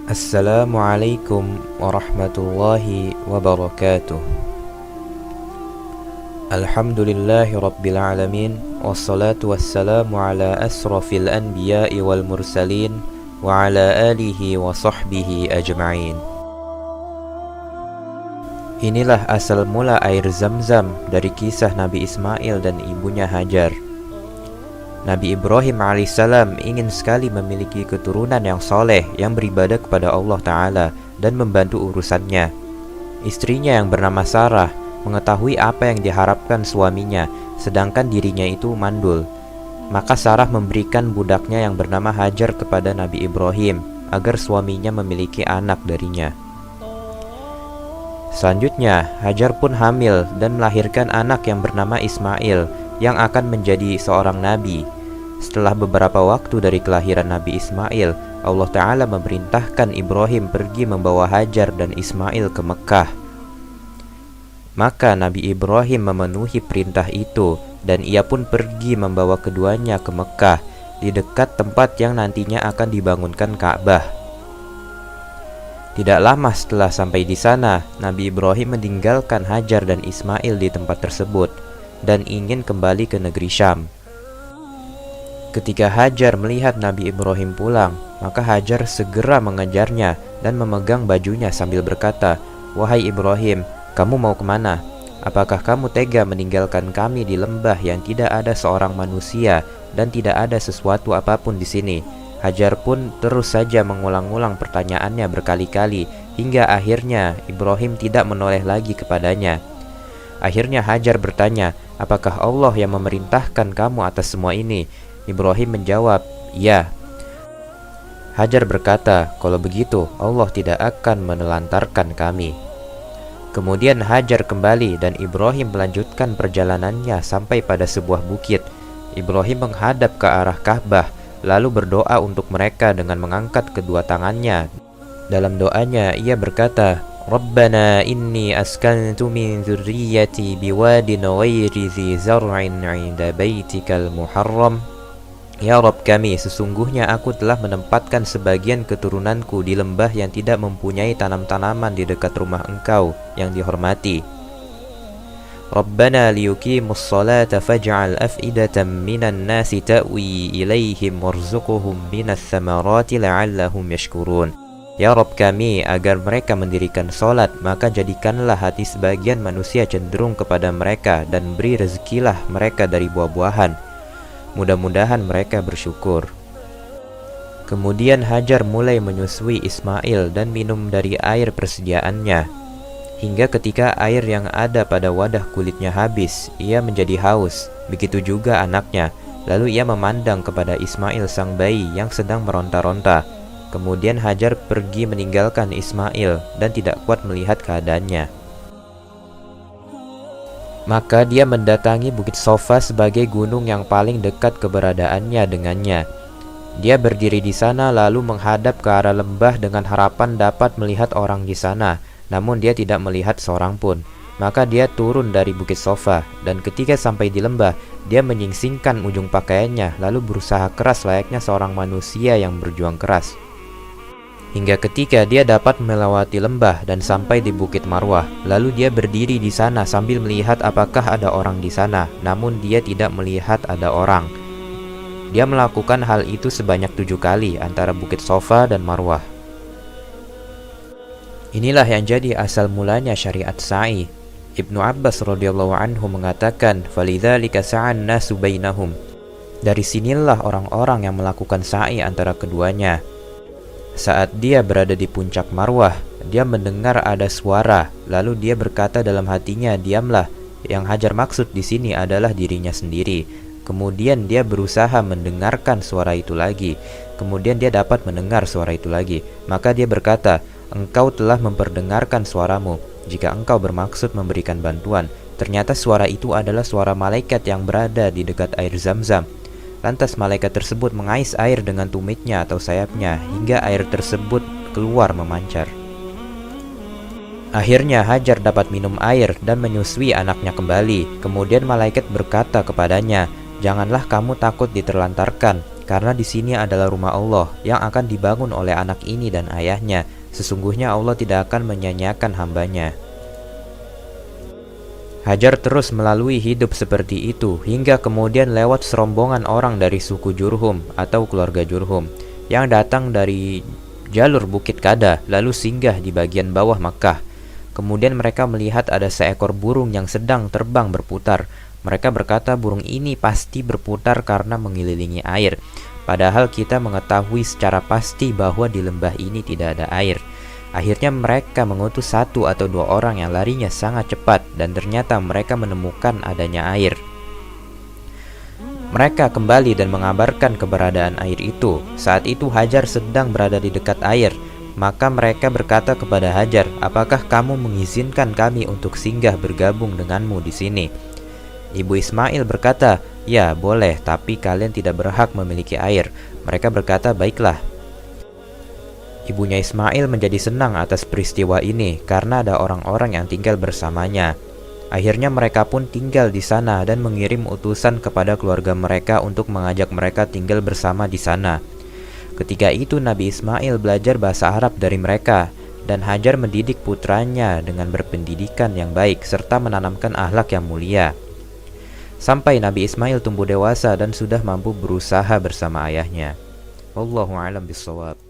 Assalamualaikum warahmatullahi wabarakatuh. Alhamdulillahi rabbil alamin. Wassalatu wassalamu ala asrafil anbiya'i wal mursalin wa ala alihi wa sahbihi ajma'in. Inilah asal mula air Zam-Zam dari kisah Nabi Ismail dan ibunya Hajar. Nabi Ibrahim alaihissalam ingin sekali memiliki keturunan yang soleh, yang beribadah kepada Allah Ta'ala dan membantu urusannya. Istrinya yang bernama Sarah mengetahui apa yang diharapkan suaminya, sedangkan dirinya itu mandul. Maka Sarah memberikan budaknya yang bernama Hajar kepada Nabi Ibrahim agar suaminya memiliki anak darinya. Selanjutnya, Hajar pun hamil dan melahirkan anak yang bernama Ismail yang akan menjadi seorang nabi. Setelah beberapa waktu dari kelahiran Nabi Ismail, Allah Ta'ala memerintahkan Ibrahim pergi membawa Hajar dan Ismail ke Mekah. Maka Nabi Ibrahim memenuhi perintah itu dan ia pun pergi membawa keduanya ke Mekah di dekat tempat yang nantinya akan dibangunkan Ka'bah. Tidak lama setelah sampai di sana, Nabi Ibrahim meninggalkan Hajar dan Ismail di tempat tersebut dan ingin kembali ke negeri Syam. Ketika Hajar melihat Nabi Ibrahim pulang, maka Hajar segera mengejarnya dan memegang bajunya sambil berkata, "Wahai Ibrahim, kamu mau kemana? Apakah kamu tega meninggalkan kami di lembah yang tidak ada seorang manusia dan tidak ada sesuatu apapun di sini?" Hajar pun terus saja mengulang-ulang pertanyaannya berkali-kali hingga akhirnya Ibrahim tidak menoleh lagi kepadanya. Akhirnya Hajar bertanya, "Apakah Allah yang memerintahkan kamu atas semua ini?" Ibrahim menjawab, "Ya." Hajar berkata, "Kalau begitu Allah tidak akan menelantarkan kami." Kemudian Hajar kembali dan Ibrahim melanjutkan perjalanannya sampai pada sebuah bukit. Ibrahim menghadap ke arah Ka'bah lalu berdoa untuk mereka dengan mengangkat kedua tangannya. Dalam doanya ia berkata, "Rabbana inni askantu min dzurriyyati biwadin ghairi dzi zar'in 'inda baitikal muharram." Ya Rabb kami, sesungguhnya aku telah menempatkan sebagian keturunanku di lembah yang tidak mempunyai tanam-tanaman di dekat rumah Engkau yang dihormati. Rabbana liyuqimus salata faj'al af'idatan minan nasi ta'wi ilaihim warzuqhum minas tsamarati la'allahum yashkurun. Ya Rabb kami, agar mereka mendirikan salat, maka jadikanlah hati sebagian manusia cenderung kepada mereka dan beri rezekilah mereka dari buah-buahan. Mudah-mudahan mereka bersyukur. Kemudian Hajar mulai menyusui Ismail dan minum dari air persediaannya. Hingga ketika air yang ada pada wadah kulitnya habis, ia menjadi haus. Begitu juga anaknya. Lalu ia memandang kepada Ismail sang bayi yang sedang meronta-ronta. Kemudian Hajar pergi meninggalkan Ismail dan tidak kuat melihat keadaannya. Maka dia mendatangi Bukit Sofa sebagai gunung yang paling dekat keberadaannya dengannya. Dia berdiri di sana lalu menghadap ke arah lembah dengan harapan dapat melihat orang di sana. Namun dia tidak melihat seorang pun. Maka dia turun dari Bukit Sofa, dan ketika sampai di lembah, dia menyingsingkan ujung pakaiannya lalu berusaha keras layaknya seorang manusia yang berjuang keras. Hingga ketika dia dapat melewati lembah dan sampai di Bukit Marwah, lalu dia berdiri di sana sambil melihat apakah ada orang di sana. Namun dia tidak melihat ada orang. Dia melakukan hal itu sebanyak 7 kali antara Bukit Sofa dan Marwah. Inilah yang jadi asal mulanya syariat sa'i. Ibnu Abbas radhiyallahu anhu mengatakan, "Falidzalika sa'an nasu bainahum." Dari sinilah orang-orang yang melakukan sa'i antara keduanya. Saat dia berada di puncak Marwah, dia mendengar ada suara, lalu dia berkata dalam hatinya, "Diamlah, yang Hajar maksud di sini adalah dirinya sendiri." Kemudian dia berusaha mendengarkan suara itu lagi. Kemudian dia dapat mendengar suara itu lagi. Maka dia berkata, "Engkau telah memperdengarkan suaramu. Jika engkau bermaksud memberikan bantuan." Ternyata suara itu adalah suara malaikat yang berada di dekat air Zam-Zam. Lantas malaikat tersebut mengais air dengan tumitnya atau sayapnya hingga air tersebut keluar memancar. Akhirnya Hajar dapat minum air dan menyusui anaknya kembali. Kemudian malaikat berkata kepadanya, "Janganlah kamu takut diterlantarkan. karena di sini adalah rumah Allah yang akan dibangun oleh anak ini dan ayahnya. Sesungguhnya Allah tidak akan menyanyiakan hambanya. Hajar terus melalui hidup seperti itu hingga kemudian lewat serombongan orang dari suku Jurhum atau keluarga Jurhum yang datang dari jalur Bukit Kada lalu singgah di bagian bawah Makkah. Kemudian mereka melihat ada seekor burung yang sedang terbang berputar. Mereka berkata burung ini pasti berputar karena mengelilingi air. Padahal kita mengetahui secara pasti bahwa di lembah ini tidak ada air. Akhirnya mereka mengutus 1 atau 2 orang yang larinya sangat cepat dan ternyata mereka menemukan adanya air. Mereka kembali dan mengabarkan keberadaan air itu. Saat itu Hajar sedang berada di dekat air. Maka mereka berkata kepada Hajar, "Apakah kamu mengizinkan kami untuk singgah bergabung denganmu di sini?" Ibu Ismail berkata, "Ya, boleh, tapi kalian tidak berhak memiliki air." Mereka berkata, "Baiklah." Ibunya Ismail menjadi senang atas peristiwa ini karena ada orang-orang yang tinggal bersamanya. Akhirnya mereka pun tinggal di sana dan mengirim utusan kepada keluarga mereka untuk mengajak mereka tinggal bersama di sana. Ketika itu Nabi Ismail belajar bahasa Arab dari mereka, dan Hajar mendidik putranya dengan berpendidikan yang baik serta menanamkan akhlak yang mulia. Sampai Nabi Ismail tumbuh dewasa dan sudah mampu berusaha bersama ayahnya. Wallahu a'lam bishawab.